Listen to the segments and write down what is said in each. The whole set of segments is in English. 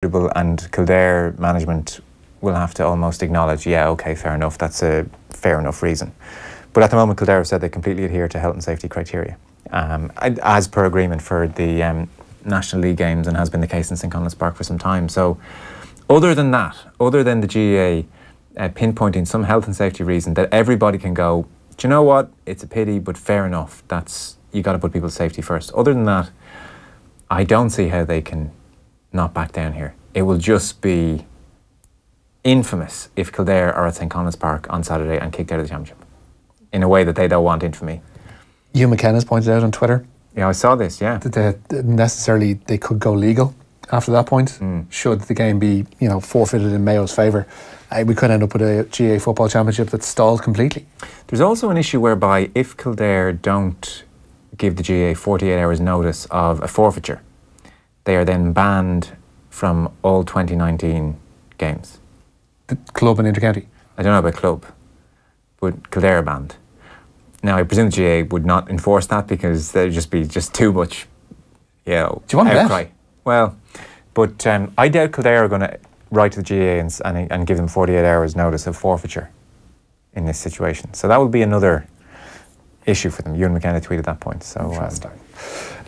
and Kildare management will have to almost acknowledge, yeah, okay, fair enough, that's a fair enough reason. But at the moment, Kildare have said they completely adhere to health and safety criteria, as per agreement for the National League games, and has been the case in St Conleth's Park for some time. So other than that, other than the GAA pinpointing some health and safety reason that everybody can go, do you know what, it's a pity, but fair enough, you got to put people's safety first. Other than that, I don't see how they can not back down here. It will just be infamous if Kildare are at St Conleth's Park on Saturday and kicked out of the championship in a way that they don't want infamy. Hugh McKenna's pointed out on Twitter. Yeah, I saw this, yeah. That they could go legal after that point, should the game be, forfeited in Mayo's favour. We could end up with a GAA football championship that's stalled completely. There's also an issue whereby if Kildare don't give the GAA 48 hours notice of a forfeiture, they are then banned from all 2019 games. The club and intercounty? I don't know about club, but Kildare are banned. Now, I presume the GAA would not enforce that because there'd just be too much, Do you want outcry. to bet? Well, but I doubt Kildare are going to write to the GAA and give them 48 hours notice of forfeiture in this situation. So that would be another issue for them. Ewan McKenna tweeted that point. So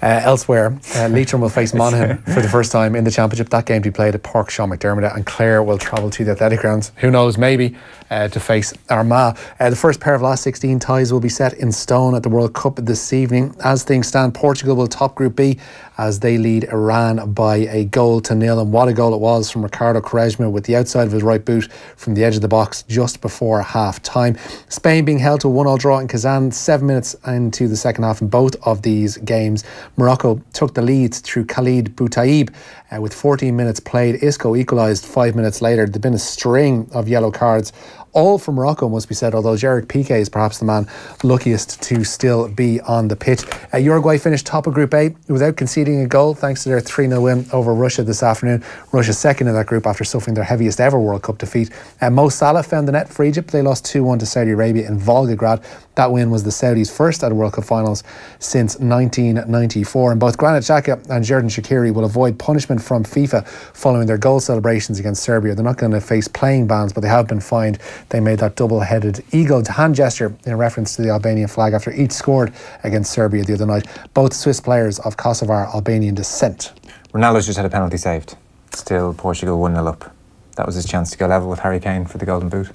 elsewhere, Leitrim will face Monaghan for the first time in the championship. That game to be played at Park Sean McDermott, and Clare will travel to the Athletic Grounds, who knows, maybe to face Armagh. The first pair of last 16 ties will be set in stone at the World Cup this evening. As things stand, Portugal will top Group B as they lead Iran by a 1-0, and what a goal it was from Ricardo Quaresma with the outside of his right boot from the edge of the box just before half time. Spain being held to a 1-1 draw in Kazan 7 minutes into the second half in both of these games. Morocco took the lead through Khalid Boutaib with 14 minutes played. Isco equalised 5 minutes later. There'd been a string of yellow cards, all from Morocco, must be said, although Gerard Piqué is perhaps the man luckiest to still be on the pitch. Uruguay finished top of Group A without conceding a goal thanks to their 3-0 win over Russia this afternoon. Russia's second in that group after suffering their heaviest ever World Cup defeat. Mo Salah found the net for Egypt. They lost 2-1 to Saudi Arabia in Volgograd. That win was the Saudis' first at a World Cup finals since 1994. And both Granit Xhaka and Xherdan Shaqiri will avoid punishment from FIFA following their goal celebrations against Serbia. They're not going to face playing bans, but they have been fined. They made that double-headed eagle hand gesture in reference to the Albanian flag after each scored against Serbia the other night. Both Swiss players of Kosovar Albanian descent. Ronaldo's just had a penalty saved. Still Portugal 1-0 up. That was his chance to go level with Harry Kane for the Golden Boot.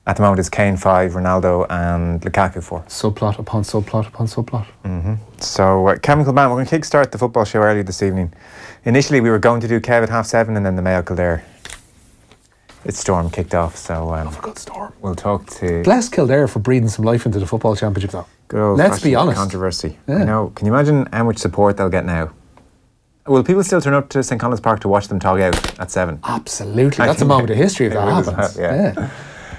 At the moment it's Kane 5, Ronaldo and Lukaku 4. Subplot upon subplot upon subplot. So Kevin Kilban, we're going to kick-start the football show early this evening. Initially we were going to do Kev at 7:30 and then the Mayo Kildare. It's Storm kicked off, so a good Storm. We'll talk to... Bless Kildare for breathing some life into the football championship though. Good old Let's be honest. Controversy. Yeah. You know, can you imagine how much support they'll get now? Will people still turn up to St Conleth's Park to watch them tog out at 7? Absolutely. That's a moment of history if that happens. Yeah.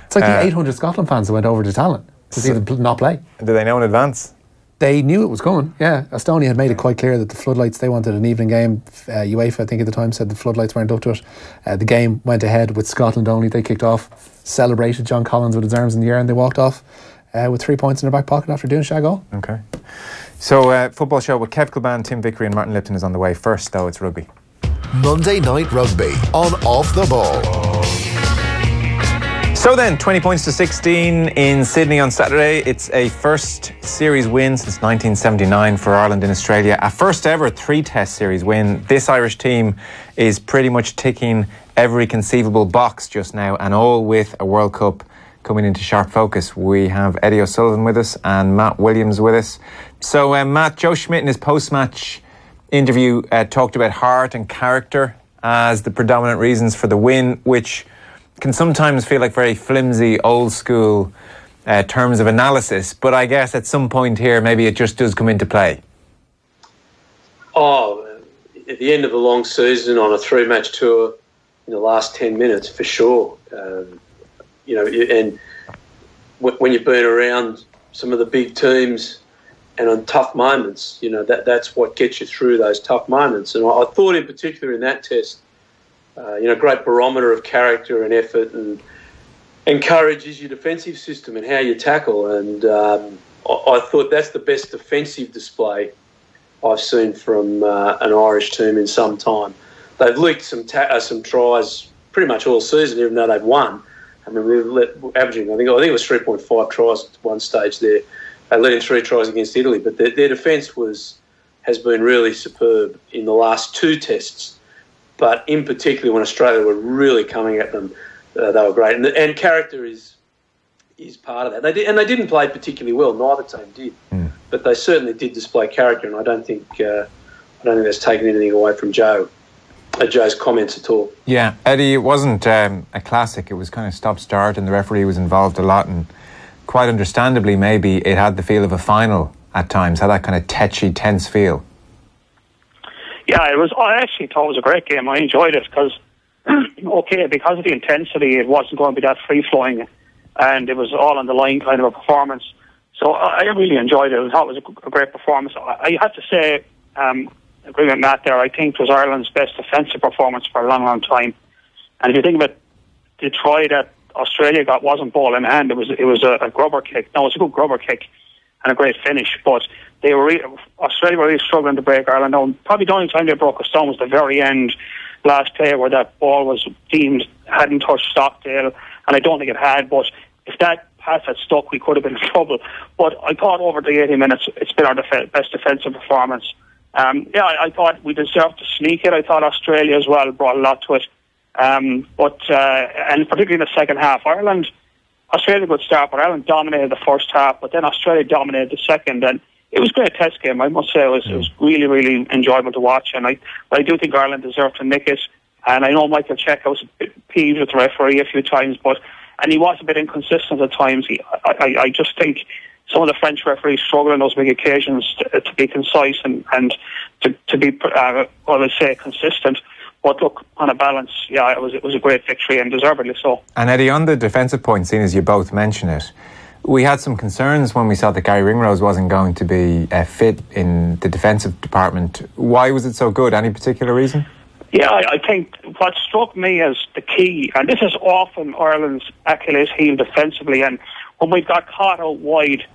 It's like the 800 Scotland fans that went over to Tallinn to see them not play. Do they know in advance? They knew it was coming, yeah. Estonia had made it quite clear that the floodlights, they wanted an evening game. UEFA, I think at the time, said the floodlights weren't up to it. The game went ahead with Scotland only. They kicked off, celebrated John Collins with his arms in the air, and they walked off with 3 points in their back pocket after doing shag all. Okay. So, football show with Kev Kilban, Tim Vickery and Martin Lipton is on the way. First, though, it's rugby. Monday Night Rugby on Off the Ball. So then, 20 points to 16 in Sydney on Saturday. It's a first series win since 1979 for Ireland in Australia. A first ever 3-test series win. This Irish team is pretty much ticking every conceivable box just now, and all with a World Cup coming into sharp focus. We have Eddie O'Sullivan with us and Matt Williams with us. So Matt, Joe Schmidt in his post-match interview talked about heart and character as the predominant reasons for the win, which can sometimes feel like very flimsy, old school terms of analysis, but I guess at some point here maybe it just does come into play. At the end of a long season on a 3-match tour in the last 10 minutes, for sure. And when you've been around some of the big teams and on tough moments, that's what gets you through those tough moments. And I thought in particular in that test, great barometer of character and effort and encourages your defensive system and how you tackle. And I thought that's the best defensive display I've seen from an Irish team in some time. they've leaked some tries pretty much all season, even though they've won. I mean, averaging, I think it was 3.5 tries at one stage there. They let in 3 tries against Italy, but their defence has been really superb in the last 2 tests. But in particular, when Australia were really coming at them, they were great. And character is part of that. They didn't play particularly well. Neither team did, but they certainly did display character. And I don't think that's taken anything away from Joe's comments at all. Yeah, Eddie, it wasn't a classic. It was kind of stop-start, and the referee was involved a lot. And quite understandably, maybe it had the feel of a final at times. Had that kind of tetchy, tense feel. Yeah, it was. I actually thought it was a great game. I enjoyed it because, because of the intensity, it wasn't going to be that free-flowing, and it was all on the line kind of a performance. So I really enjoyed it. I thought it was a great performance. I have to say, agree with Matt there, I think it was Ireland's best defensive performance for a long, long time. And if you think about the try that Australia got, wasn't ball in hand. It was a grubber kick. No, it was a good grubber kick and a great finish. But Australia were really struggling to break Ireland down. Probably the only time they broke us down was the very end, last play, where that ball was deemed hadn't touched Stockdale, and I don't think it had. But if that pass had stuck, we could have been in trouble. But I thought over the 80 minutes, it's been our best defensive performance. I thought we deserved to sneak it. I thought Australia as well brought a lot to it. And particularly in the second half, Australia would start, but Ireland dominated the first half, but then Australia dominated the second, and it was a great test game. I must say it was really, really enjoyable to watch, and I do think Ireland deserved to nick it. And I know Michael Cheika was a bit peeved with the referee a few times, and he was a bit inconsistent at times. I just think some of the French referees struggle on those big occasions to be concise and to be, consistent. But look, on a balance, it was a great victory, and deservedly so. And Eddie, on the defensive point, seeing as you both mention it, we had some concerns when we saw that Gary Ringrose wasn't going to be fit in the defensive department. Why was it so good? Any particular reason? Yeah, I think what struck me as the key, and this is often Ireland's Achilles heel defensively, and when we've got caught out wide,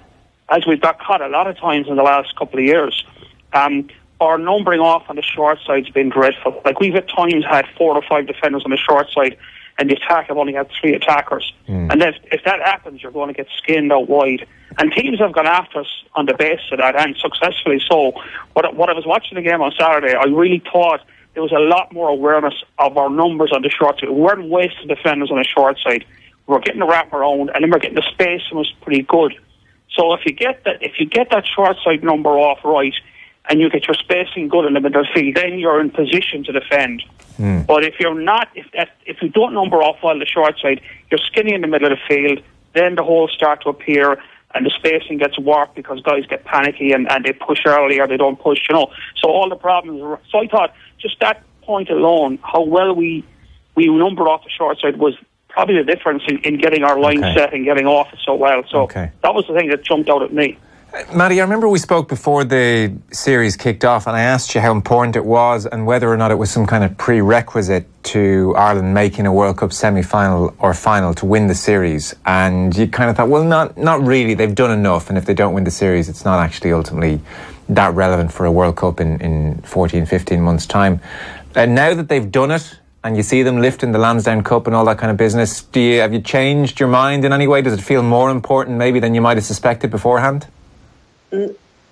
as we've got caught a lot of times in the last couple of years, our numbering off on the short side's been dreadful. Like, we've at times had 4 or 5 defenders on the short side, and the attack have only had 3 attackers. And if that happens, you're going to get skinned out wide. And teams have gone after us on the basis of that, and successfully so. What I was watching the game on Saturday, I really thought there was a lot more awareness of our numbers on the short side. We weren't wasting defenders on the short side. We were getting the wrap around, and then we're getting the space, and was pretty good. So if you get that short side number off right, and you get your spacing good in the middle of the field, then you're in position to defend. But if you're not, if you don't number off well the short side, you're skinny in the middle of the field, then the holes start to appear, and the spacing gets warped because guys get panicky and they push early or they don't push, So all the problems. So I thought just that point alone, how well we numbered off the short side was probably the difference in getting our line set and getting off it so well. So that was the thing that jumped out at me. Matty, I remember we spoke before the series kicked off, and I asked you how important it was and whether or not it was some kind of prerequisite to Ireland making a World Cup semi-final or final to win the series. And you kind of thought, well, not really. They've done enough, and if they don't win the series, it's not actually ultimately that relevant for a World Cup in 14, 15 months' time. And now that they've done it, and you see them lifting the Lansdowne Cup and all that kind of business, have you changed your mind in any way? Does it feel more important maybe than you might have suspected beforehand?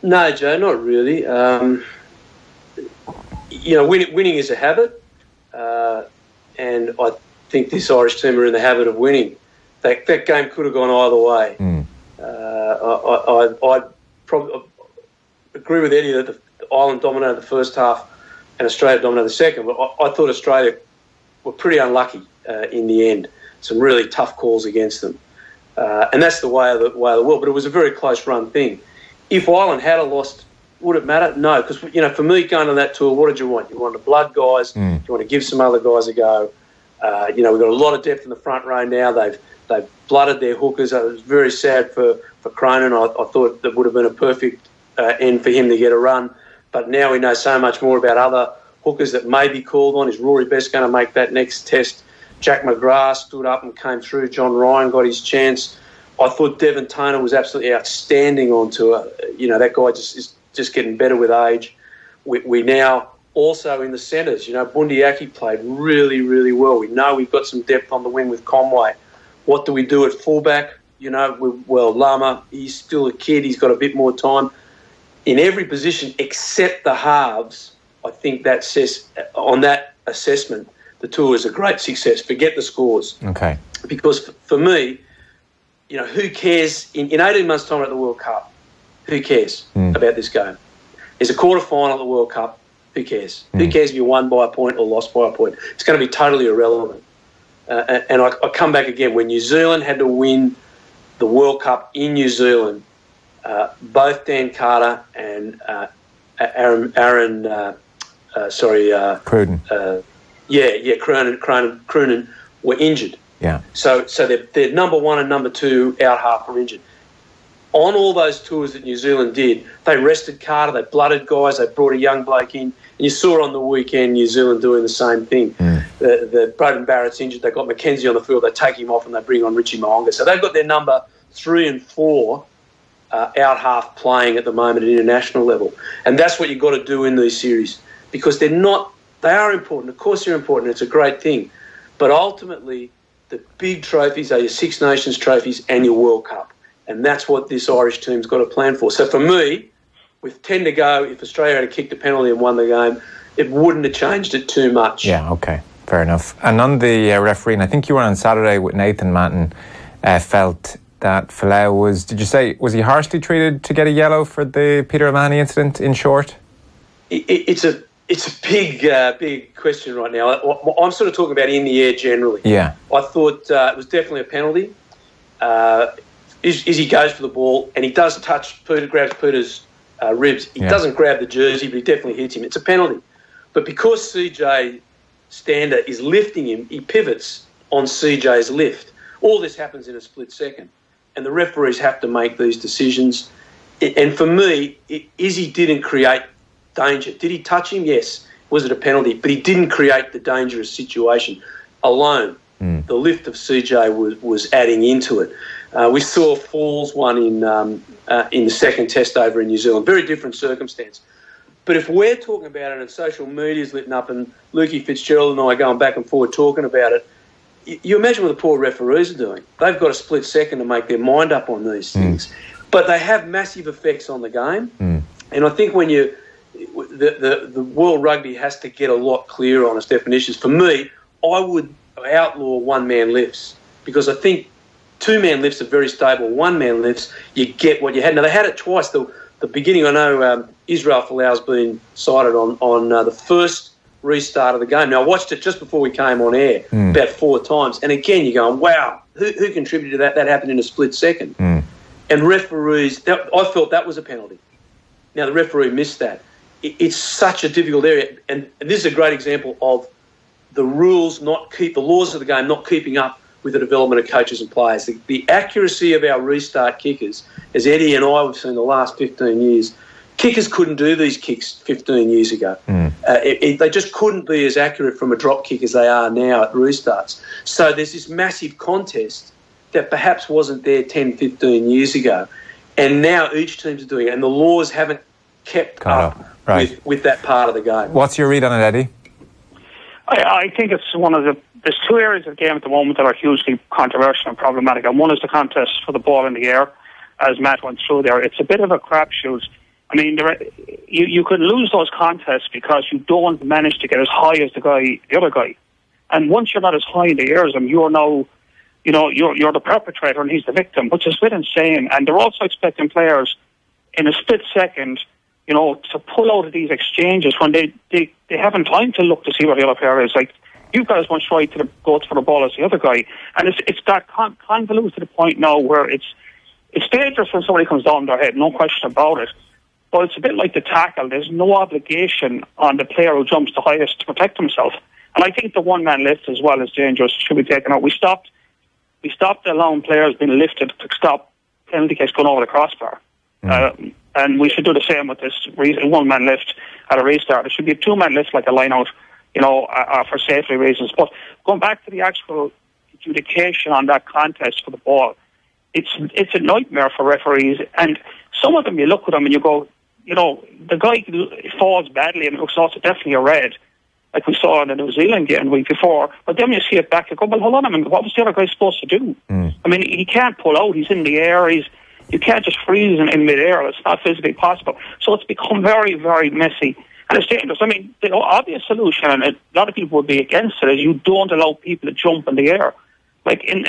No, Joe, not really. Winning is a habit, and I think this Irish team are in the habit of winning. That game could have gone either way. I probably agree with Eddie that Ireland dominated the first half and Australia dominated the second, but I thought Australia were pretty unlucky in the end. Some really tough calls against them, and that's the way of the world. But it was a very close run thing. If Ireland had lost, would it matter? No, because for me going on that tour, what did you want? You wanted blood guys. You want to give some other guys a go. We've got a lot of depth in the front row now. They've blooded their hookers. It was very sad for Cronin. I thought that would have been a perfect end for him to get a run. But now we know so much more about other hookers that may be called on. Is Rory Best going to make that next test? Jack McGrath stood up and came through. John Ryan got his chance. I thought Devon Toner was absolutely outstanding on tour. That guy is just getting better with age. We now Also in the centres, Bundyaki played really, really well. We know we've got some depth on the wing with Conway. What do we do at fullback? Lama, he's still a kid. He's got a bit more time. In every position except the halves, I think that says, on that assessment, the tour is a great success. Forget the scores. Okay. Because for me, who cares? In 18 months' time at the World Cup, who cares about this game? There's a quarter-final at the World Cup. Who cares? Who cares if you won by a point or lost by a point? It's going to be totally irrelevant. And I come back again. When New Zealand had to win the World Cup in New Zealand, both Dan Carter and Cruden. Croonen were injured. Yeah. So their number one and number two out half were injured. On all those tours that New Zealand did, they rested Carter, they blooded guys, they brought a young bloke in. And you saw on the weekend New Zealand doing the same thing. The Braden Barrett's injured, they got McKenzie on the field, they take him off and they bring on Richie Mo'unga. So they've got their number 3 and 4 out half playing at the moment at international level. And that's what you've got to do in these series, because they are important. Of course they're important, it's a great thing. But ultimately, the big trophies are your Six Nations trophies and your World Cup. And that's what this Irish team's got to plan for. So for me, with 10 to go, if Australia had kicked a penalty and won the game, it wouldn't have changed it too much. Yeah, okay. Fair enough. And on the refereeing, I think you were on Saturday with Nathan Manton, felt that Folau was he harshly treated to get a yellow for the Peter O'Mahony incident, in short? It's a big question right now. I'm sort of talking about in the air generally. Yeah. I thought it was definitely a penalty. He goes for the ball and he does touch Peter, grabs Peter's ribs. He doesn't grab the jersey, but he definitely hits him. It's a penalty. But because CJ Stander is lifting him, he pivots on CJ's lift. All this happens in a split second. And the referees have to make these decisions. And for me, Izzy didn't create danger. Did he touch him? Yes. Was it a penalty? But he didn't create the dangerous situation alone. The lift of CJ was adding into it. We saw Falls one in the second test over in New Zealand. Very different circumstance. But if we're talking about it and social media's lit up and Lukey Fitzgerald and I are going back and forth talking about it, you imagine what the poor referees are doing. They've got a split second to make their mind up on these things. But they have massive effects on the game. And I think when the World Rugby has to get a lot clearer on its definitions. For me, I would outlaw one-man lifts, because I think two-man lifts are very stable. One-man lifts, you get what you had. Now, they had it twice. The beginning, I know Israel Folau's been cited on the first restart of the game. Now, I watched it just before we came on air about 4 times. And again, you're going, wow, who contributed to that? That happened in a split second. And referees, I felt that was a penalty. Now, the referee missed that. It's such a difficult area. And this is a great example of the rules the laws of the game not keeping up with the development of coaches and players. The accuracy of our restart kickers, as Eddie and I have seen the last 15 years, kickers couldn't do these kicks 15 years ago. They just couldn't be as accurate from a drop kick as they are now at restarts. So there's this massive contest that perhaps wasn't there 10, 15 years ago. And now each team's doing it, and the laws haven't kept up. Right. With that part of the game. What's your read on it, Eddie? I think it's there's 2 areas of the game at the moment that are hugely controversial and problematic. And one is the contest for the ball in the air, as Matt went through there. It's a bit of a crapshoot. I mean, you could lose those contests because you don't manage to get as high as the other guy. And once you're not as high in the air as him, you're now, you're the perpetrator and he's the victim, which is a bit insane. And they're also expecting players in a split second, to pull out of these exchanges when they haven't time to look to see where the other player is. Like, you've got as much right to go for the ball as the other guy. And it's that convoluted to the point now where it's dangerous when somebody comes down their head, no question about it. But it's a bit like the tackle. There's no obligation on the player who jumps the highest to protect himself. And I think the one-man lift as well is dangerous. It should be taken out. We stopped allowing players being lifted to stop penalty kicks going over the crossbar. And we should do the same with this one-man lift at a restart. It should be a 2-man lift like a line-out, for safety reasons. But going back to the actual adjudication on that contest for the ball, it's a nightmare for referees. And some of them, you look at them and you go, the guy falls badly and it looks also definitely a red, like we saw in the New Zealand game the week before. But then you see it back, you go, well, hold on a minute, what was the other guy supposed to do? I mean, he can't pull out, he's in the air, you can't just freeze in mid-air, it's not physically possible. So it's become very, very messy. And it's dangerous. I mean, the obvious solution, and a lot of people would be against it, is you don't allow people to jump in the air. Like in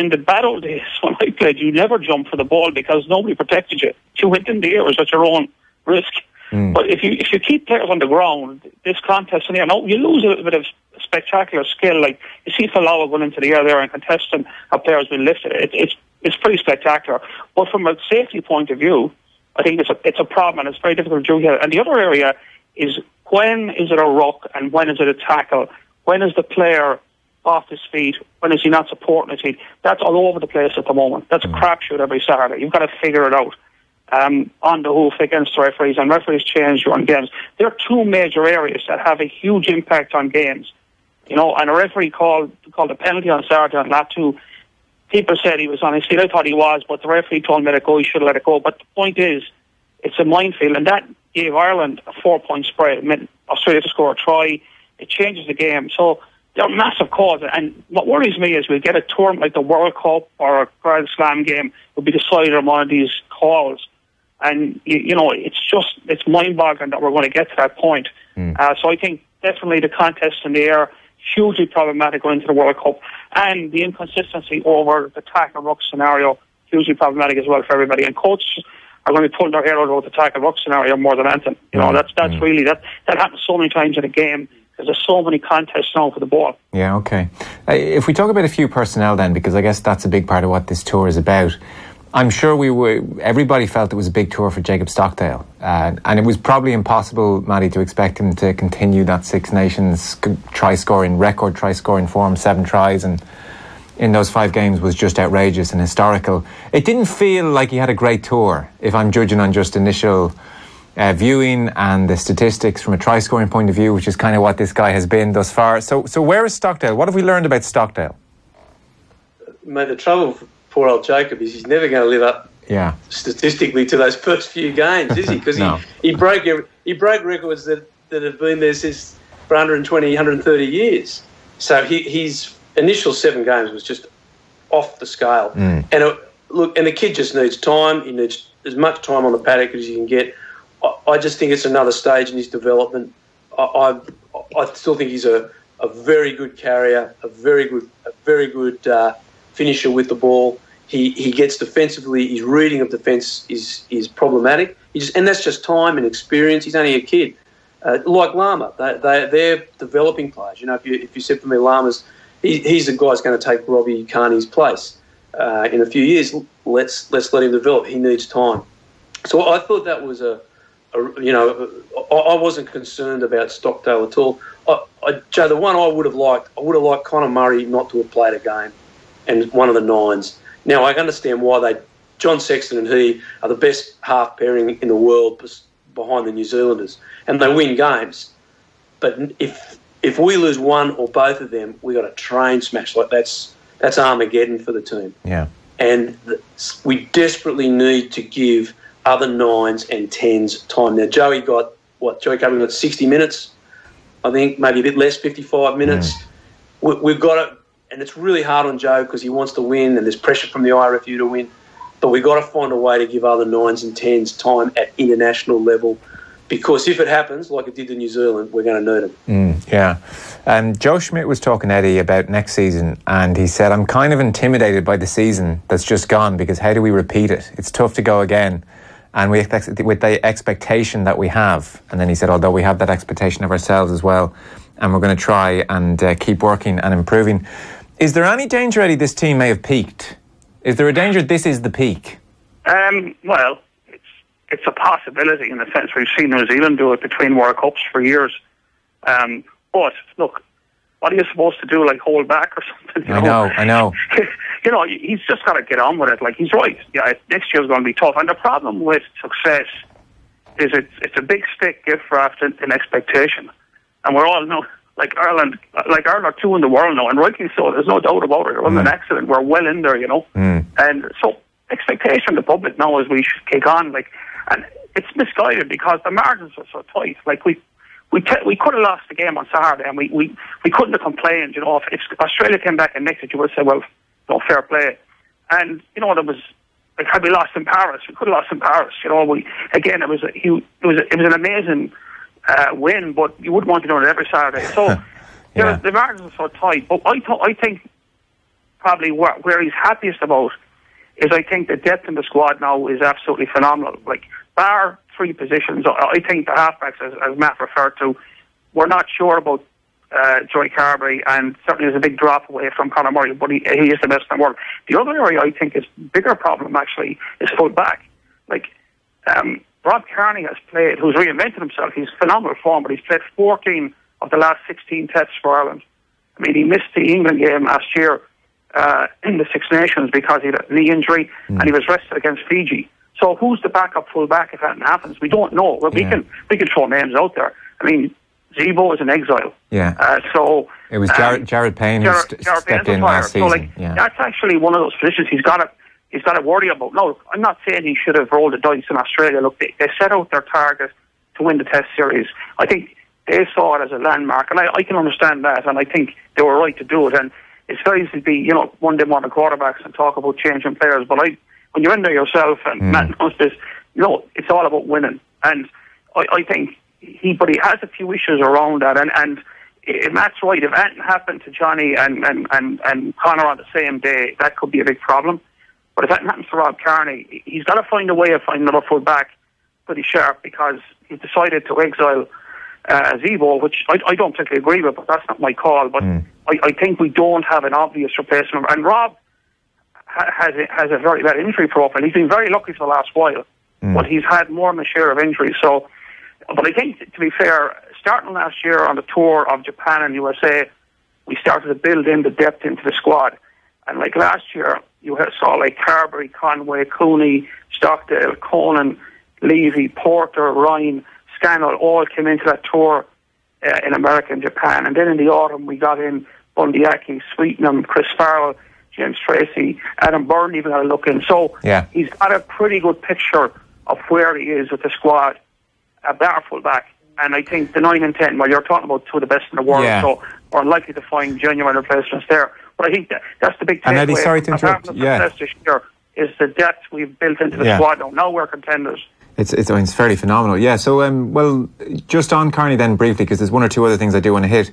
the bad old days when I played, you never jumped for the ball because nobody protected you. If you went in the air, it was at your own risk. But if you keep players on the ground, this contest in the air, no, you lose a little bit of spectacular skill. Like you see Falawa going into the air there and contesting how players been lifted. It's pretty spectacular. But from a safety point of view, I think it's a problem and it's very difficult to do here. And the other area is, when is it a ruck and when is it a tackle? When is the player off his feet? When is he not supporting his feet? That's all over the place at the moment. That's a crapshoot every Saturday. You've got to figure it out. On the hoof against the referees, and referees change during games. There are two major areas that have a huge impact on games. And a referee called a penalty on Saturday on lap 2. People said he was on his feet. I thought he was, but the referee told him let it go. He should have let it go. But the point is, it's a minefield, and that gave Ireland a 4-point spread. It meant Australia to score a try. It changes the game. So there are massive calls, and what worries me is we'll get a tournament like the World Cup or a Grand Slam game will be decided on one of these calls. And, it's mind-boggling that we're going to get to that point. So I think definitely the contest in the air, hugely problematic going into the World Cup. And the inconsistency over the tackle ruck scenario, hugely problematic as well for everybody. And coaches are going to be pulling their hair out about the tackle ruck scenario more than anything. That's really, that happens so many times in a game. There's so many contests now for the ball. Yeah, okay. If we talk about a few personnel then, because I guess that's a big part of what this tour is about. I'm sure everybody felt it was a big tour for Jacob Stockdale. And it was probably impossible, Matty, to expect him to continue that Six Nations record try-scoring form, 7 tries, and in those 5 games was just outrageous and historical. It didn't feel like he had a great tour, if I'm judging on just initial viewing and the statistics from a try-scoring point of view, which is kind of what this guy has been thus far. So where is Stockdale? What have we learned about Stockdale? Mate, the trouble for poor old Jacob is he's never going to live up statistically to those first few games, is he? Because he broke records that have been there since for 120, 130 years. So his initial 7 games was just off the scale. And the kid just needs time. He needs as much time on the paddock as he can get. I just think it's another stage in his development. I still think he's a very good carrier, a very good finisher with the ball. He gets defensively. His reading of defence is problematic. And that's just time and experience. He's only a kid. Like Lama, they're developing players. If you said to me, Lama's, he's the guy who's going to take Robbie Kearney's place in a few years. Let's let him develop. He needs time. So I thought that was I wasn't concerned about Stockdale at all. Joe, the one I would have liked Conor Murray not to have played a game, and one of the 9s. Now I understand why John Sexton and he are the best half pairing in the world behind the New Zealanders, and they win games. But if we lose one or both of them, we got a train smash. Like that's Armageddon for the team. Yeah, and we desperately need to give other 9s and 10s time. Now Joey Cumming got 60 minutes, I think, maybe a bit less, 55 minutes. We've got it. And it's really hard on Joe because he wants to win and there's pressure from the IRFU to win. But we've got to find a way to give other 9s and 10s time at international level, because if it happens, like it did to New Zealand, we're going to need them. Joe Schmidt was talking, Eddie, about next season, and he said, I'm kind of intimidated by the season that's just gone, because how do we repeat it? It's tough to go again. And with the expectation that we have. And then he said, although we have that expectation of ourselves as well, and we're going to try and keep working and improving. Is there any danger, Eddie, this team may have peaked? Is there a danger this is the peak? Well, it's a possibility in the sense we've seen New Zealand do it between World Cups for years. But, look, what are you supposed to do, like hold back or something? I know. He's just got to get on with it. Like, he's right. Yeah, next year's going to be tough. And the problem with success is it's a big stick gift wrapped in expectation. And we're all know, like Ireland are 2 in the world now, and rightly so. There's no doubt about it. It wasn't an accident. We're well in there, And so expectation, the public now, as we should kick on. And it's misguided because the margins are so tight. Like we could have lost the game on Saturday, and we couldn't have complained. You know, if Australia came back and nicked it, you would say, well, no, fair play. And you know, there was, like, had we lost in Paris, we could have lost in Paris. You know, it was an amazing win, but you wouldn't want to do it every Saturday. So the margins are so tight. But I think probably where he's happiest about is, I think the depth in the squad now is absolutely phenomenal. Like, bar 3 positions, I think the halfbacks, as Matt referred to, we're not sure about Joey Carberry, and certainly there's a big drop away from Conor Murray, but he is the best in the world. The other area I think is bigger problem actually is full back. Like, Rob Kearney has played, who's reinvented himself. He's phenomenal form, but he's played 14 of the last 16 tests for Ireland. I mean, he missed the England game last year in the Six Nations because he had a knee injury, and he was rested against Fiji. So who's the backup full back if that happens? We don't know. Well, we can throw names out there. I mean, Zebo is in exile. So it was Jared Payne who stepped in last season. So, like, that's actually one of those positions he's got to worry about. No, I'm not saying he should have rolled the dice in Australia. Look, they set out their target to win the Test series. I think they saw it as a landmark, and I can understand that, and I think they were right to do it. And it's very easy to be, you know, one day more the quarterbacks and talk about changing players, but when you're in there yourself, and Matt knows this, you know, it's all about winning. And I think he has a few issues around that. And Matt's right. If anything happened to Johnny and Conor on the same day, that could be a big problem. But if anything happens to Rob Kearney, he's got to find a way of finding another full back pretty sharp, because he's decided to exile Zebo, which I don't particularly agree with, but that's not my call. But I think we don't have an obvious replacement. And Rob has a very bad injury profile. He's been very lucky for the last while, but he's had more than a share of injuries. So, but I think, to be fair, starting last year on the tour of Japan and USA, we started to build in the depth into the squad. And like last year, you saw like Carberry, Conway, Cooney, Stockdale, Conan, Levy, Porter, Ryan, Scannell all came into that tour in America and Japan. And then in the autumn, we got in Bundyaki, Sweetenham, Chris Farrell, James Tracy, Adam Byrne even had a look in. So he's got a pretty good picture of where he is with the squad, a better full back. And I think the 9 and 10, well, you're talking about 2 of the best in the world, so we're unlikely to find genuine replacements there. But I think that's the big takeaway. And Eddie, sorry to interrupt. This year is the depth we've built into the squad now. Now we're contenders. It's fairly phenomenal. Yeah, so, well, just on Kearney then briefly, because there's 1 or 2 other things I do want to hit.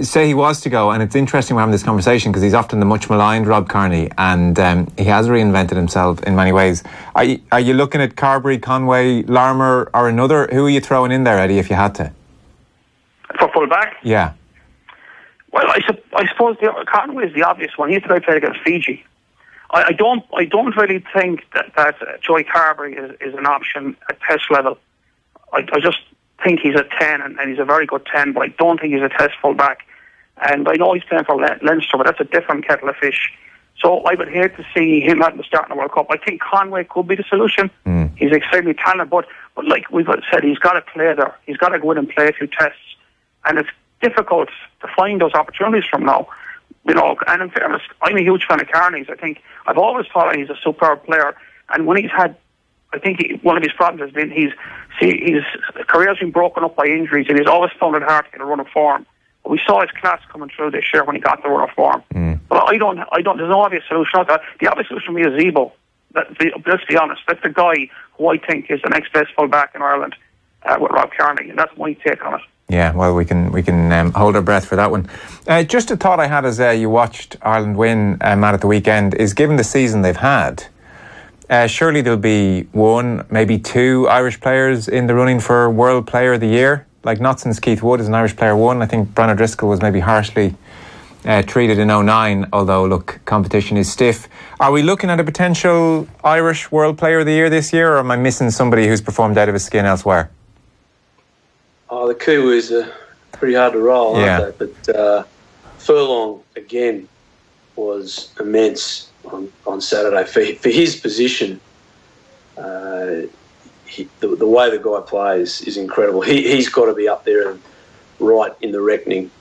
Say he was to go, and it's interesting we're having this conversation because he's often the much maligned Rob Kearney, and he has reinvented himself in many ways. Are you looking at Carberry, Conway, Larmour, or another? Who are you throwing in there, Eddie, if you had to? For full back? Yeah. Well, I suppose Conway is the obvious one. He's the guy who played against Fiji. I don't really think that Joey Carberry is an option at Test level. I just think he's a 10, and he's a very good 10, but I don't think he's a Test fullback. And I know he's playing for Leinster, but that's a different kettle of fish. So I would hate to see him having to start in the World Cup. I think Conway could be the solution. He's extremely talented, but like we've said, he's got to play there. He's got to go in and play a few tests. And it's difficult to find those opportunities from now. You know, and in fairness, I'm a huge fan of Kearney's. I think I've always thought he's a superb player. And when he's had, I think one of his problems has been his career's been broken up by injuries, and he's always found it hard to get a run of form. But we saw his class coming through this year when he got the run of form. But I don't. There's no obvious solution. The obvious solution for me is Zebo. Let's be honest. That's the guy who I think is the next best full back in Ireland with Rob Kearney, and that's my take on it. Yeah, well, we can hold our breath for that one. Just a thought I had as you watched Ireland win, Matt, at the weekend, is given the season they've had, surely there'll be 1, maybe 2 Irish players in the running for World Player of the Year. Like, not since Keith Wood is an Irish player won. I think Brian O'Driscoll was maybe harshly treated in 2009, although, look, competition is stiff. Are we looking at a potential Irish World Player of the Year this year, or am I missing somebody who's performed out of his skin elsewhere? Oh, the Kiwis are pretty hard to roll, aren't they? But Furlong, again, was immense on Saturday. For his position, the way the guy plays is incredible. He's got to be up there and right in the reckoning,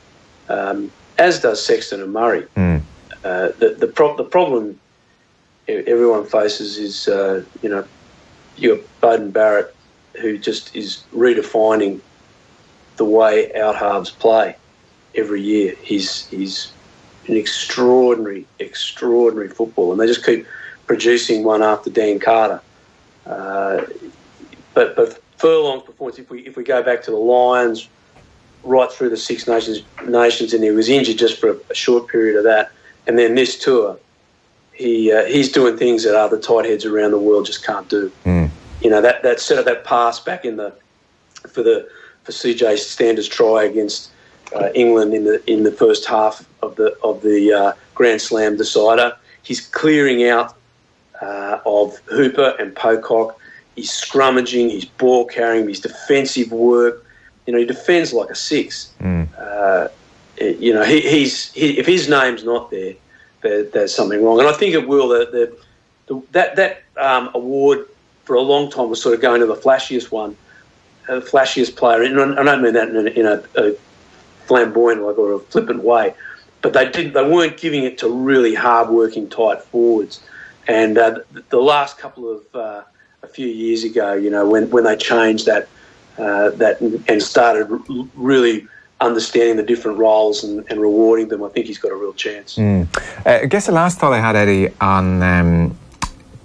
as does Sexton and Murray. The problem everyone faces is, you got Bowden Barrett who just is redefining the way out halves play every year. He's an extraordinary footballer, and they just keep producing one after Dan Carter. But Furlong's performance, if we go back to the Lions, right through the Six Nations, and he was injured just for a short period of that, and then this tour, he's doing things that other tight heads around the world just can't do. You know, that set of that pass back for CJ Stander's try against England in the first half of the Grand Slam decider. He's clearing out of Hooper and Pocock. He's scrummaging. He's ball carrying. His defensive work. You know, he defends like a six. You know, if his name's not there, there's something wrong. And I think it will. That award for a long time was sort of going to the flashiest player. And I don't mean that in a flamboyant or a flippant way, but they weren't giving it to really hard-working tight forwards. And the last couple of a few years ago, you know, when they changed that and started really understanding the different roles and rewarding them, I think he's got a real chance. I guess the last thought I had, Eddie, on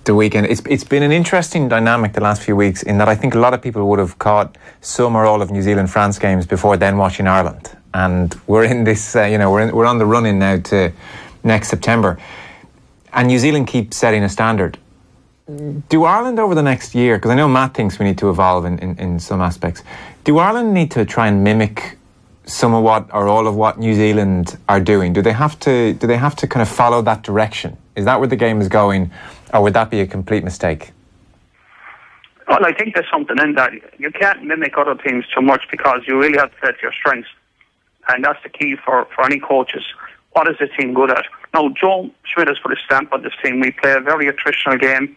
the weekend, it's been an interesting dynamic the last few weeks in that I think a lot of people would have caught some or all of New Zealand-France games before then watching Ireland. And we're in this, we're on the run-in now to next September. And New Zealand keeps setting a standard. Do Ireland over the next year, because I know Matt thinks we need to evolve in some aspects, do Ireland need to try and mimic some of what or all of what New Zealand are doing? Do they have to kind of follow that direction? Is that where the game is going, or would that be a complete mistake? Well, I think there's something in that. You can't mimic other teams too much because you really have to play to your strengths. And that's the key for any coaches. What is the team good at? Now, Joe Schmidt has put a stamp on this team. We play a very attritional game.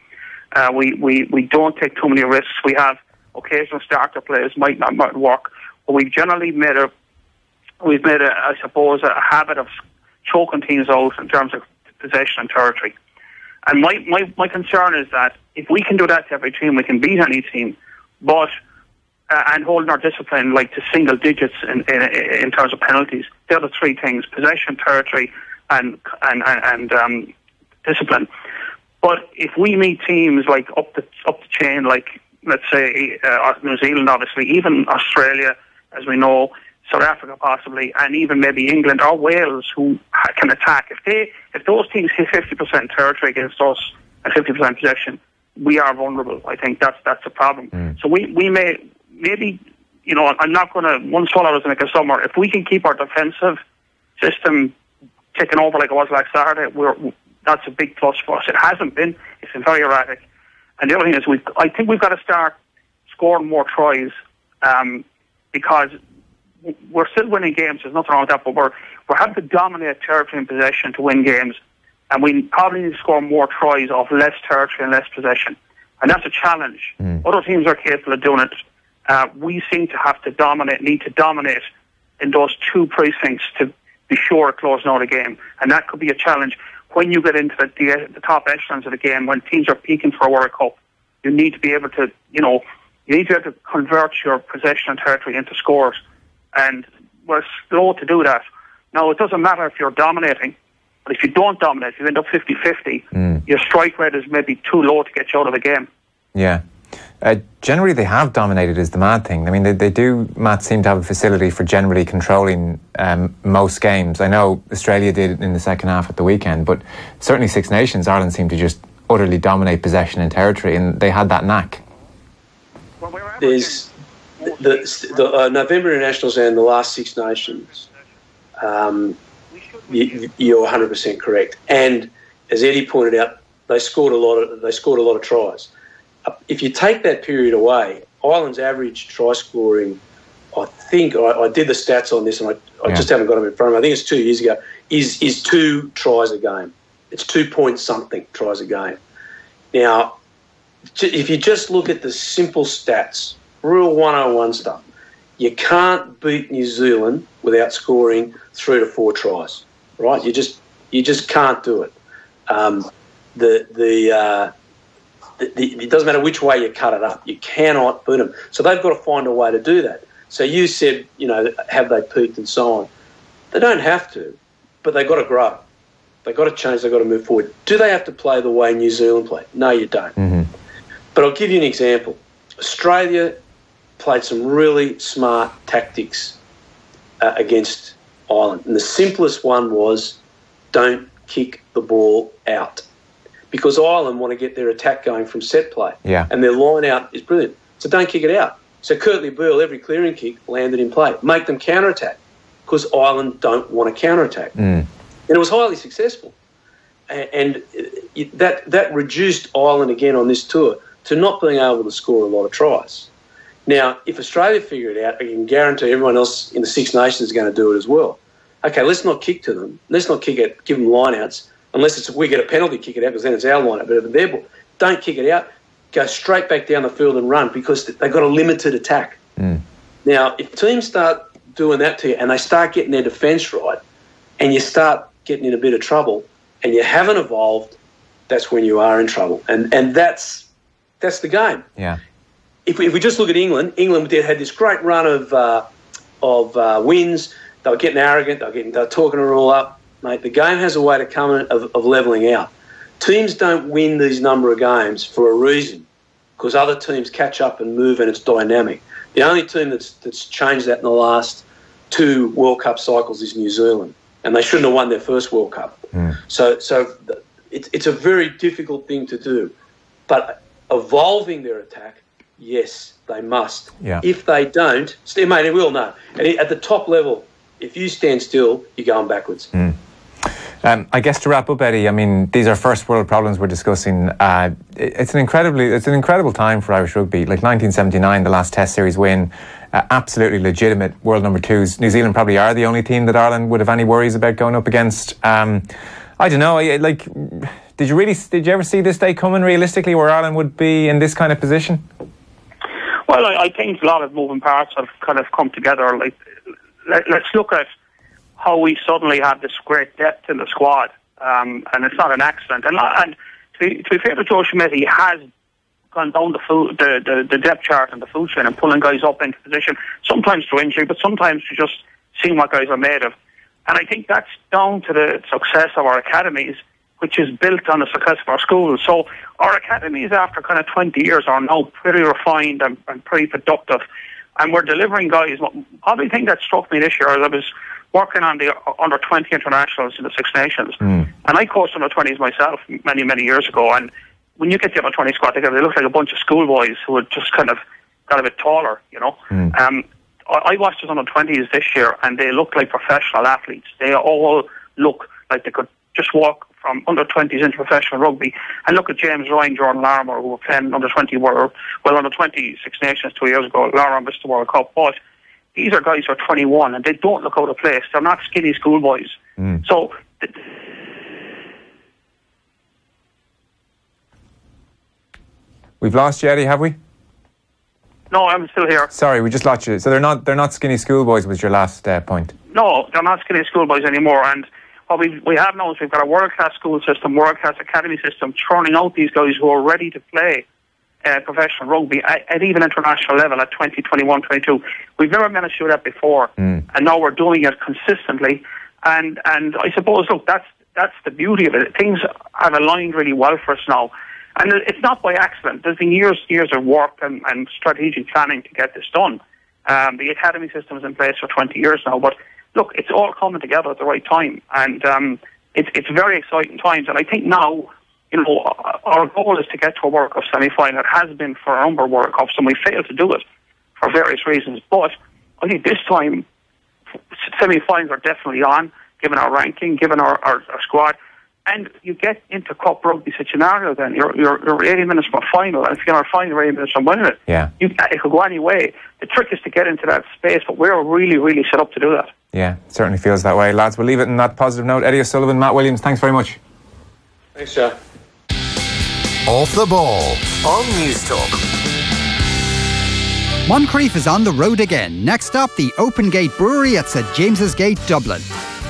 We don't take too many risks. We have occasional starter players might not work, but we've generally made a habit of choking teams out in terms of possession and territory. And my concern is that if we can do that to every team, we can beat any team, but and holding our discipline like to single digits in terms of penalties. The other three things: possession, territory, and discipline. But if we meet teams like up the chain, like let's say New Zealand, obviously, even Australia, as we know, South Africa possibly, and even maybe England or Wales, who can attack. If those teams hit 50% territory against us and 50% possession, we are vulnerable. I think that's a problem. So we may maybe, you know, I'm not going to one swallow doesn't make a summer. If we can keep our defensive system ticking over like it was last Saturday, that's a big plus for us. It hasn't been. It's been very erratic. And the other thing is, I think we've got to start scoring more tries because we're still winning games. There's nothing wrong with that, but we're having to dominate territory and possession to win games, and we probably need to score more tries off less territory and less possession. And that's a challenge. Other teams are capable of doing it. We seem to have to need to dominate in those two precincts to be sure of closing out a game. And that could be a challenge. When you get into the top echelons of the game, when teams are peaking for a World Cup, you need to be able to, convert your possession and territory into scores. And we're slow to do that. Now, it doesn't matter if you're dominating, but if you don't dominate, if you end up 50-50, your strike rate is maybe too low to get you out of the game. Yeah. Generally, they have dominated is the mad thing. I mean, they do, Matt, seem to have a facility for generally controlling most games. I know Australia did it in the second half at the weekend, but certainly Six Nations, Ireland seemed to just utterly dominate possession and territory, and they had that knack. There's the November Internationals and the last Six Nations. You're 100% correct. And as Eddie pointed out, they scored a lot of tries. If you take that period away, Ireland's average try scoring, I think I did the stats on this, and I just haven't got them in front of me. I think it's 2 years ago. Is 2 tries a game? It's 2 point something tries a game. Now, if you just look at the simple stats, real 101 stuff, you can't beat New Zealand without scoring 3 to 4 tries, right? You just can't do it. It doesn't matter which way you cut it up. You cannot beat them. So they've got to find a way to do that. So you said, have they peaked and so on? They don't have to, but they've got to grow. They've got to change. They've got to move forward. Do they have to play the way New Zealand play? No, you don't. Mm-hmm. But I'll give you an example. Australia played some really smart tactics against Ireland. And the simplest one was don't kick the ball out. Because Ireland want to get their attack going from set play. Yeah. And their line out is brilliant. So don't kick it out. So Curtly Beale, every clearing kick landed in play. Make them counter-attack because Ireland don't want to counter-attack. And it was highly successful. And that reduced Ireland again on this tour to not being able to score a lot of tries. Now, if Australia figure it out, I can guarantee everyone else in the Six Nations is going to do it as well. Okay, let's not kick to them. Let's not kick it, give them line-outs, unless we get a penalty, kick it out, because then it's our line-out. But if they're ball, don't kick it out. Go straight back down the field and run because they've got a limited attack. Now, if teams start doing that to you and they start getting their defence right and you start getting in a bit of trouble and you haven't evolved, that's when you are in trouble. And that's the game. Yeah. If we just look at England had this great run of wins. They were getting arrogant. They were talking it all up. Mate, the game has a way to come in of levelling out. Teams don't win these number of games for a reason, because other teams catch up and move and it's dynamic. The only team that's changed that in the last 2 World Cup cycles is New Zealand, and they shouldn't have won their first World Cup. So it's a very difficult thing to do. But evolving their attack, yes, they must. Yeah. If they don't, mate, it will know. And at the top level, if you stand still, you're going backwards. I guess to wrap up, Eddie, I mean, these are first world problems we're discussing. It's an incredible time for Irish rugby. Like 1979, the last Test series win, absolutely legitimate world number 2s. New Zealand probably are the only team that Ireland would have any worries about going up against. I don't know. Did you ever see this day coming realistically, where Ireland would be in this kind of position? Well, I think a lot of moving parts have kind of come together. Like, let's look at how we suddenly have this great depth in the squad, and it's not an accident. And to be fair to Joe Schmidt, he has gone down the depth chart and the food chain and pulling guys up into position, sometimes through injury, but sometimes to just seeing what guys are made of. And I think that's down to the success of our academies, which is built on the success of our schools. So our academies, after kind of 20 years, are now pretty refined and pretty productive. And we're delivering guys. Probably thing that struck me this year is I was working on the under-20 internationals in the Six Nations. And I coached under-20s myself many, many years ago. And when you get the under-20 squad together, they look like a bunch of schoolboys who had just kind of got a bit taller, I watched us under-20s this year, and they look like professional athletes. They all look like they could just walk from under-20s into professional rugby. And look at James Ryan, Jordan Larimer, who were playing under-20 under-20 Six Nations 2 years ago. Larimer missed the World Cup, but these are guys who are 21 and they don't look out of place. They're not skinny schoolboys. So we've lost you, Eddie, have we? No, I'm still here. Sorry, we just lost you. So they're not skinny schoolboys was your last point? No, they're not skinny schoolboys anymore. And what we have now is we've got a world-class school system, world-class academy system, churning out these guys who are ready to play professional rugby at even international level at 20, 21, 22. We've never managed to do that before, and now we're doing it consistently. And I suppose, look, that's the beauty of it. Things have aligned really well for us now. And it's not by accident. There's been years of work and strategic planning to get this done. The academy system is in place for 20 years now, but look, it's all coming together at the right time, and it's very exciting times. And I think now, our goal is to get to a World Cup semi-final. It has been for a number of World Cups, and we failed to do it for various reasons. But I think this time, semi-finals are definitely on, given our ranking, given our squad. And you get into Cup rugby scenario then. You're 80 minutes from a final, and if you're in a final, you're 80 minutes from winning it. Yeah. It could go any way. The trick is to get into that space, but we're really, really set up to do that. Yeah, it certainly feels that way. Lads, we'll leave it on that positive note. Eddie O'Sullivan, Matt Williams, thanks very much. Thanks, Joe. Off the Ball on Newstalk. Moncrief is on the road again. Next up, the Open Gate Brewery at St James's Gate, Dublin.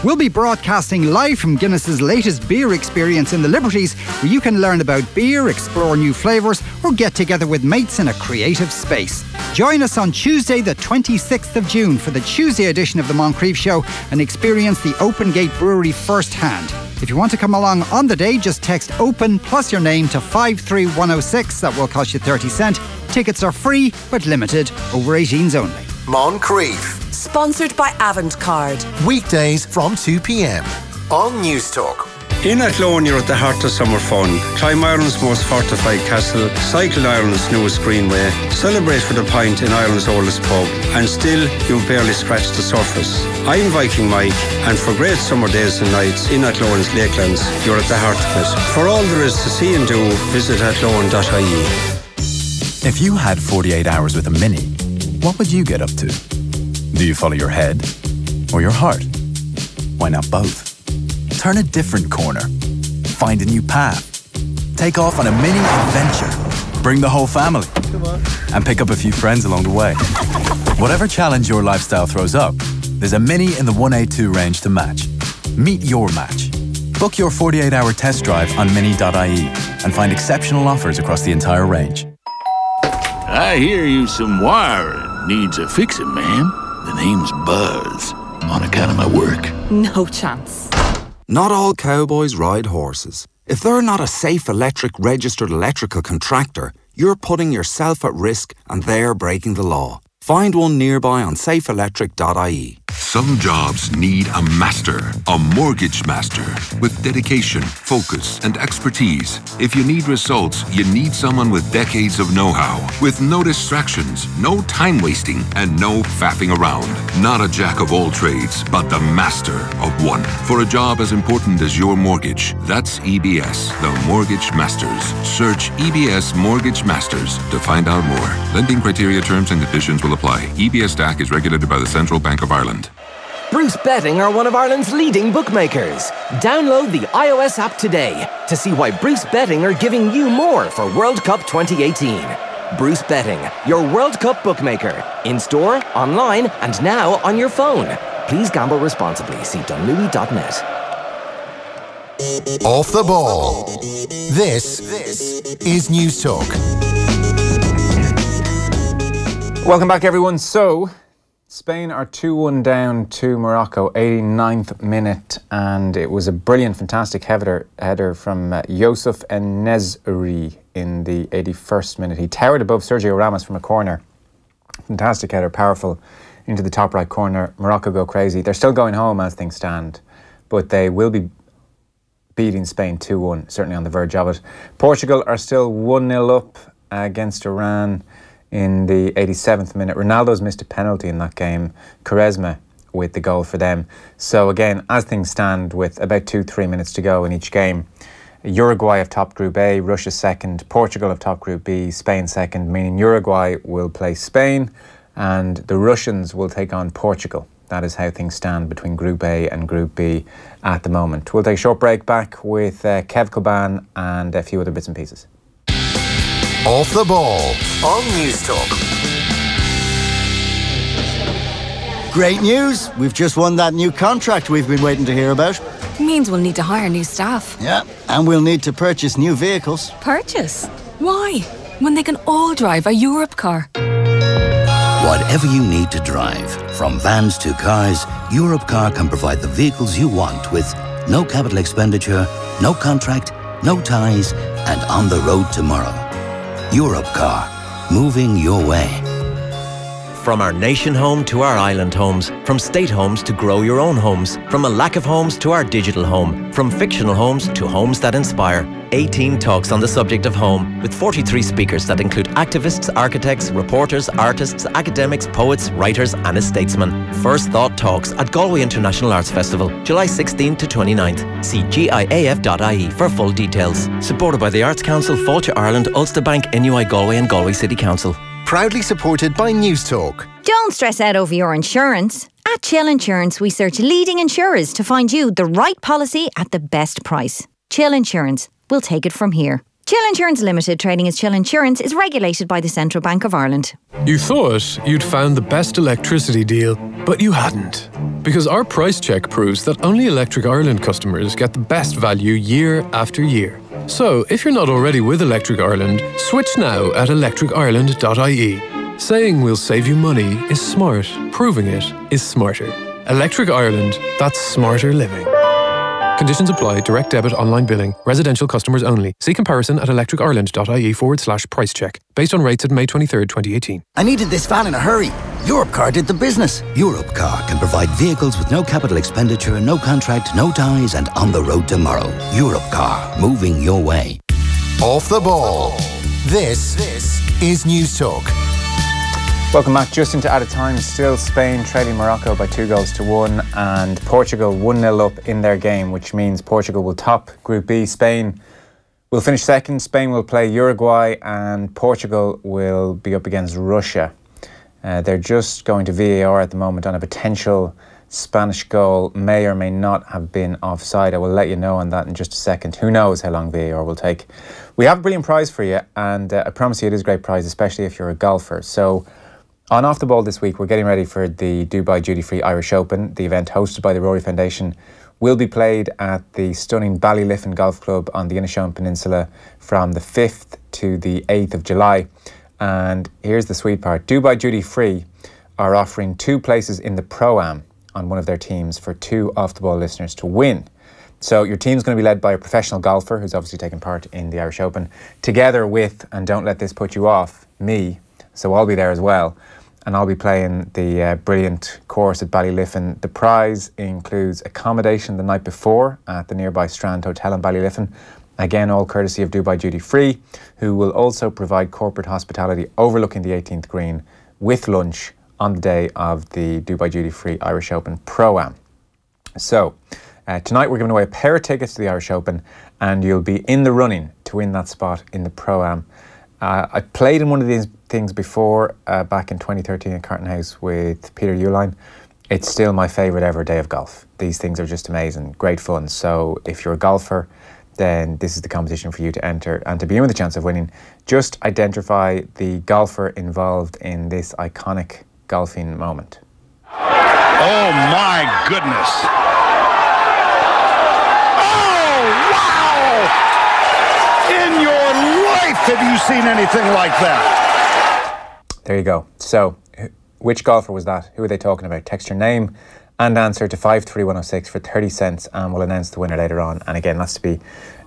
We'll be broadcasting live from Guinness's latest beer experience in the Liberties, where you can learn about beer, explore new flavours, or get together with mates in a creative space. Join us on Tuesday the 26th of June for the Tuesday edition of the Moncrief Show and experience the Open Gate Brewery firsthand. If you want to come along on the day, just text OPEN plus your name to 53106. That will cost you 30 cents. Tickets are free but limited, over 18s only. Moncrief. Sponsored by Avantcard. Weekdays from 2 p.m. on News Talk. In Athlone, you're at the heart of summer fun. Climb Ireland's most fortified castle, cycle Ireland's newest greenway, celebrate with a pint in Ireland's oldest pub, and still, you've barely scratched the surface. I'm Viking Mike, and for great summer days and nights in Athlone's Lakelands, you're at the heart of it. For all there is to see and do, visit athlone.ie. If you had 48 hours with a Mini, what would you get up to? Do you follow your head or your heart? Why not both? Turn a different corner. Find a new path. Take off on a mini adventure. Bring the whole family. And pick up a few friends along the way. Whatever challenge your lifestyle throws up, there's a Mini in the 182 range to match. Meet your match. Book your 48-hour test drive on mini.ie and find exceptional offers across the entire range. I hear you some wiring needs a fixing, ma'am. The name's Buzz, on account of my work. No chance. Not all cowboys ride horses. If they're not a safe electric registered electrical contractor, you're putting yourself at risk and they're breaking the law. Find one nearby on safeelectric.ie. Some jobs need a master, a mortgage master, with dedication, focus, and expertise. If you need results, you need someone with decades of know-how, with no distractions, no time wasting, and no faffing around. Not a jack of all trades, but the master of one. For a job as important as your mortgage, that's EBS, the Mortgage Masters. Search EBS Mortgage Masters to find out more. Lending criteria, terms, and conditions will apply. EBS DAC is regulated by the Central Bank of Ireland. Bruce Betting are one of Ireland's leading bookmakers. Download the iOS app today to see why Bruce Betting are giving you more for World Cup 2018. Bruce Betting, your World Cup bookmaker. In store, online, and now on your phone. Please gamble responsibly. See dunlewy.net. Off the ball. This is News Talk. Welcome back, everyone. So, Spain are 2-1 down to Morocco, 89th minute, and it was a brilliant, fantastic header from Youssef En-Nesyri in the 81st minute. He towered above Sergio Ramos from a corner. Fantastic header, powerful, into the top right corner. Morocco go crazy. They're still going home as things stand, but they will be beating Spain 2-1, certainly on the verge of it. Portugal are still 1-0 up against Iran in the 87th minute. Ronaldo's missed a penalty in that game. Quaresma with the goal for them. So again, as things stand with about 2-3 minutes to go in each game, Uruguay have topped Group A, Russia second, Portugal have topped Group B, Spain second, meaning Uruguay will play Spain and the Russians will take on Portugal. That is how things stand between Group A and Group B at the moment. We'll take a short break, back with Kev Kilban and a few other bits and pieces. Off the ball on News Talk. Great news. We've just won that new contract we've been waiting to hear about. Means we'll need to hire new staff. Yeah, and we'll need to purchase new vehicles. Purchase? Why? When they can all drive a Europe car. Whatever you need to drive, from vans to cars, Europe Car can provide the vehicles you want with no capital expenditure, no contract, no ties, and on the road tomorrow. Europe Car, moving your way. From our nation home to our island homes, from state homes to grow your own homes, from a lack of homes to our digital home, from fictional homes to homes that inspire. 18 talks on the subject of home, with 43 speakers that include activists, architects, reporters, artists, academics, poets, writers and a statesman. First Thought Talks at Galway International Arts Festival, July 16th to 29th. See giaf.ie for full details. Supported by the Arts Council, Fáilte Ireland, Ulster Bank, NUI Galway and Galway City Council. Proudly supported by News Talk. Don't stress out over your insurance. At Chill Insurance, we search leading insurers to find you the right policy at the best price. Chill Insurance. We'll take it from here. Chill Insurance Limited, trading as Chill Insurance, is regulated by the Central Bank of Ireland. You thought you'd found the best electricity deal, but you hadn't. Because our price check proves that only Electric Ireland customers get the best value year after year. So, if you're not already with Electric Ireland, switch now at electricireland.ie. Saying we'll save you money is smart. Proving it is smarter. Electric Ireland, that's smarter living. Conditions apply. Direct debit online billing. Residential customers only. See comparison at electricireland.ie/price check. Based on rates at May 23rd, 2018. I needed this van in a hurry. Europcar did the business. Europcar can provide vehicles with no capital expenditure, no contract, no ties, and on the road tomorrow. Europcar, moving your way. Off the ball. This is News Talk. Welcome back. Just into added time, still Spain trailing Morocco by 2-1, and Portugal 1-0 up in their game, which means Portugal will top Group B. Spain will finish second. Spain will play Uruguay, and Portugal will be up against Russia. They're just going to VAR at the moment on a potential Spanish goal. May or may not have been offside. I will let you know on that in just a second. Who knows how long VAR will take. We have a brilliant prize for you, and I promise you it is a great prize, especially if you're a golfer. So, on Off the Ball this week, we're getting ready for the Dubai Duty Free Irish Open. The event hosted by the Rory Foundation will be played at the stunning Ballyliffin Golf Club on the Inishowen Peninsula from the 5th to the 8th of July. And here's the sweet part. Dubai Duty Free are offering 2 places in the Pro-Am on one of their teams for 2 Off the Ball listeners to win. So your team's going to be led by a professional golfer who's obviously taken part in the Irish Open, together with, and don't let this put you off, me. So I'll be there as well. And I'll be playing the brilliant course at Ballyliffin. The prize includes accommodation the night before at the nearby Strand Hotel in Ballyliffin. Again, all courtesy of Dubai Duty Free, who will also provide corporate hospitality overlooking the 18th green with lunch on the day of the Dubai Duty Free Irish Open Pro-Am. So, tonight we're giving away a pair of tickets to the Irish Open, and you'll be in the running to win that spot in the Pro-Am. I played in one of these things before, back in 2013 at Carton House with Peter Uline. It's still my favourite ever day of golf. These things are just amazing, great fun. So if you're a golfer, then this is the competition for you to enter and to begin with a chance of winning. Just identify the golfer involved in this iconic golfing moment. Oh my goodness. Oh, wow! In your life have you seen anything like that? There you go. So, which golfer was that? Who are they talking about? Text your name and answer to 53106 for 30 cents, and we'll announce the winner later on. And again, that's to be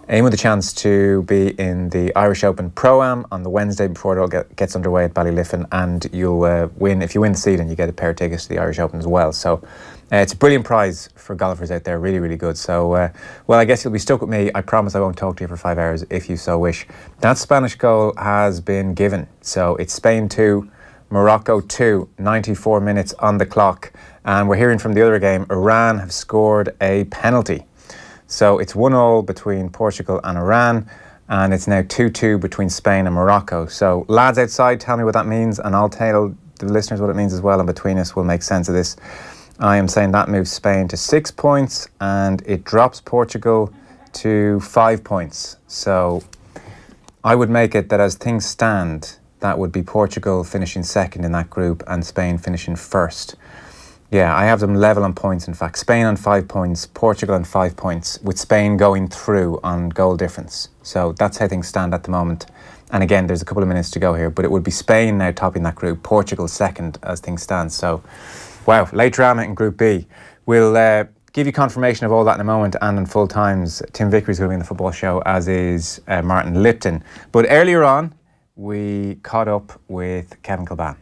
aim with a chance to be in the Irish Open Pro-Am on the Wednesday before it all gets underway at Ballyliffin, and you'll win. If you win the season, you get a pair of tickets to the Irish Open as well. So it's a brilliant prize for golfers out there, really, really good. So, well, I guess you'll be stuck with me. I promise I won't talk to you for 5 hours if you so wish. That Spanish goal has been given. So it's Spain 2, Morocco 2, 94 minutes on the clock. And we're hearing from the other game, Iran have scored a penalty. So it's 1-1 between Portugal and Iran, and it's now 2-2 between Spain and Morocco. So lads outside, tell me what that means, and I'll tell the listeners what it means as well, and between us we'll make sense of this. I am saying that moves Spain to 6 points, and it drops Portugal to 5 points. So I would make it that as things stand, that would be Portugal finishing second in that group and Spain finishing first. Yeah, I have them level on points, in fact. Spain on 5 points, Portugal on 5 points, with Spain going through on goal difference. So that's how things stand at the moment. And again, there's a couple of minutes to go here, but it would be Spain now topping that group, Portugal second as things stand. So, wow, late drama in Group B. We'll give you confirmation of all that in a moment, and in full times, Tim Vickery's going to be in the football show, as is Martin Lipton. But earlier on, we caught up with Kevin Kilbane.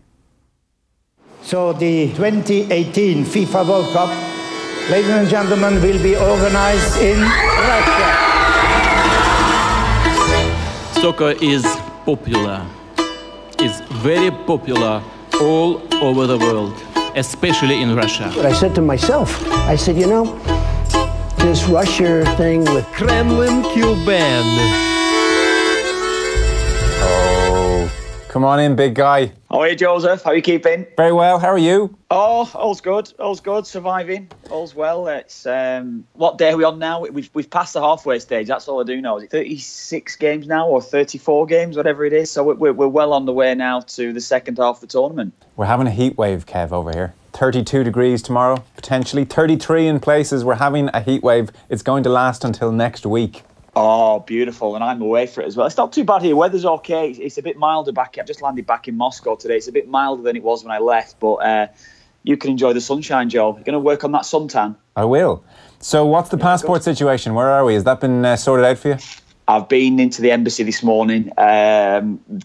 So the 2018 FIFA World Cup, ladies and gentlemen, will be organized in Russia. Soccer is popular, is very popular all over the world, especially in Russia. But I said to myself, I said, you know, this Russia thing with Kremlin Kilbane. Come on in, big guy. How are you, Joseph? How are you keeping? Very well. How are you? Oh, all's good. All's good. Surviving. All's well. It's what day are we on now? We've passed the halfway stage. That's all I do know. Is it 36 games now or 34 games, whatever it is? So we're well on the way now to the second half of the tournament. We're having a heat wave, Kev, over here. 32 degrees tomorrow, potentially 33 in places. We're having a heat wave. It's going to last until next week. Oh, beautiful. And I'm away for it as well. It's not too bad here. Weather's okay. It's a bit milder back. I've just landed back in Moscow today. It's a bit milder than it was when I left. But you can enjoy the sunshine, Joe. You're going to work on that suntan? I will. So what's the passport situation? Where are we? Has that been sorted out for you? I've been into the embassy this morning.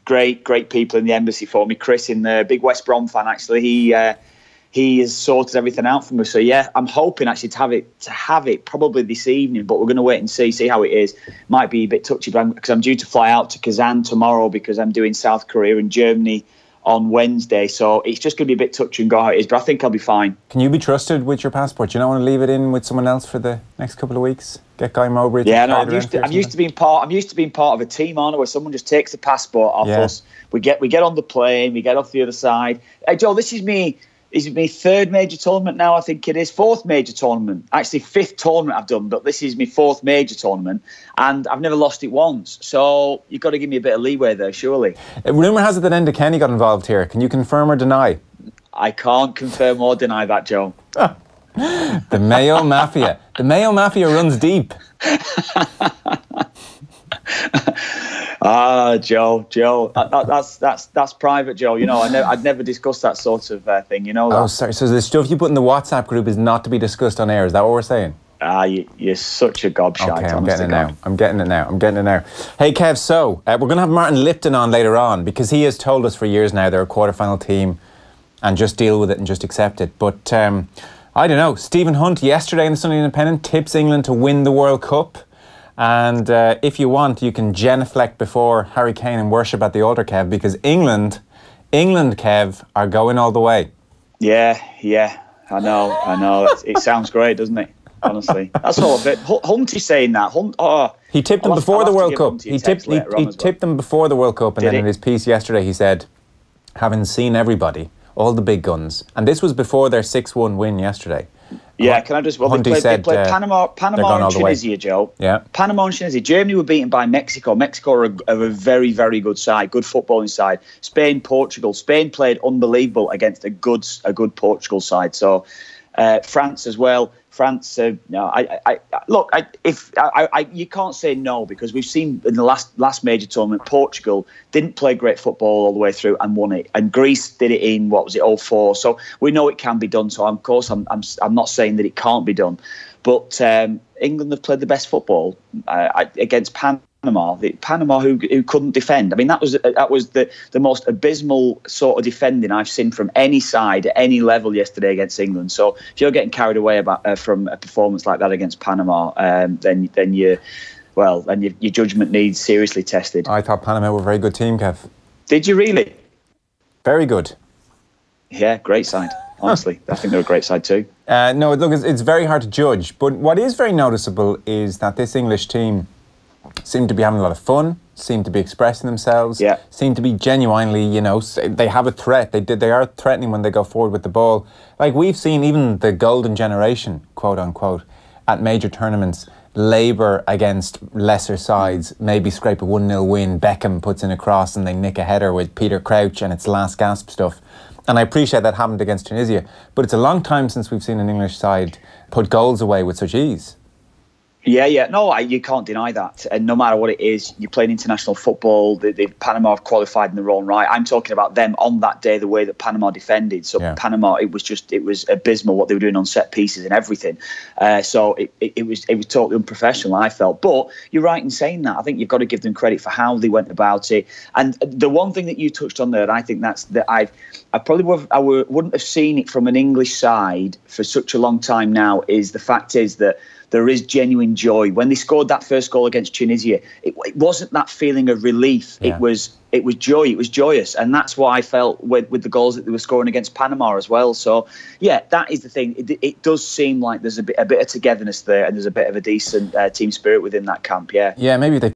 Great people in the embassy for me. Chris in there, big West Brom fan, actually. He has sorted everything out for me. So yeah, I'm hoping actually to have it probably this evening, but we're going to wait and see how it is. Might be a bit touchy, because I'm due to fly out to Kazan tomorrow because I'm doing South Korea and Germany on Wednesday. So it's just going to be a bit touch and go how it is, but I think I'll be fine. Can you be trusted with your passport? Do you not want to leave it in with someone else for the next couple of weeks? Get Guy Mowbray. Yeah, no, I'm used to being part of a team, aren't I, where someone just takes the passport off us. We get on the plane, we get off the other side. Hey, Joe, this is me. Is it my third major tournament now? I think it is. Fourth major tournament. Actually, fifth tournament I've done, but this is my fourth major tournament, and I've never lost it once. So you've got to give me a bit of leeway there, surely. Rumour has it that Enda Kenny got involved here. Can you confirm or deny? I can't confirm or deny that, Joe. The Mayo Mafia. The Mayo Mafia runs deep. Joe, that's private, Joe. You know, I'd never discuss that sort of thing. You know that. Oh, sorry. So the stuff you put in the WhatsApp group is not to be discussed on air. Is that what we're saying? You're such a gobshite. Okay, I'm getting it now. Hey, Kev. So we're going to have Martin Lipton on later on because he has told us for years now they're a quarterfinal team, and just deal with it and just accept it. But I don't know. Stephen Hunt yesterday in the Sunday Independent tips England to win the World Cup. And if you want, you can genuflect before Harry Kane and worship at the altar, Kev, because England, Kev, are going all the way. Yeah, I know. It sounds great, doesn't it? Honestly, that's all of it. Hunty's saying that. He tipped them before the World Cup. He tipped them before the World Cup, and then in his piece yesterday, he said, having seen everybody, all the big guns, and this was before their 6-1 win yesterday. Yeah, can I just... Well, they played Panama and Tunisia, Joe. Yeah. Panama and Tunisia. Germany were beaten by Mexico. Mexico are a very, very good side, good footballing side. Spain, Portugal. Spain played unbelievable against a good Portugal side. So France as well. France, you can't say no, because we've seen in the last major tournament, Portugal didn't play great football all the way through and won it, and Greece did it in 04. So we know it can be done. So of course I'm not saying that it can't be done, but England have played the best football against Panama. Panama who couldn't defend. I mean, that was the most abysmal sort of defending I've seen from any side at any level yesterday against England. So if you're getting carried away from a performance like that against Panama, then your judgment needs seriously tested. I thought Panama were a very good team, Kev. Did you really? Very good. Yeah, great side. Honestly, I think they're a great side too. No, look, it's very hard to judge, but what is very noticeable is that this English team seem to be having a lot of fun, seem to be expressing themselves, seem to be genuinely, they have a threat. They are threatening when they go forward with the ball. Like we've seen even the golden generation, quote unquote, at major tournaments, labour against lesser sides, maybe scrape a 1-0 win, Beckham puts in a cross and they nick a header with Peter Crouch and it's last gasp stuff. And I appreciate that happened against Tunisia, but it's a long time since we've seen an English side put goals away with such ease. Yeah. No, you can't deny that. And no matter what it is, you're playing international football. The Panama have qualified in their own right. I'm talking about them on that day, the way that Panama defended. So Panama, it was abysmal what they were doing on set pieces and everything. So it was totally unprofessional, I felt. But you're right in saying that. I think you've got to give them credit for how they went about it. And the one thing that you touched on there, and I think that's that I wouldn't have seen it from an English side for such a long time now, is the fact is that there is genuine joy. When they scored that first goal against Tunisia, it wasn't that feeling of relief. Yeah. It was joy. It was joyous. And that's what I felt with the goals that they were scoring against Panama as well. So, yeah, that is the thing. It does seem like there's a bit of togetherness there, and there's a bit of a decent team spirit within that camp, yeah. Yeah, maybe they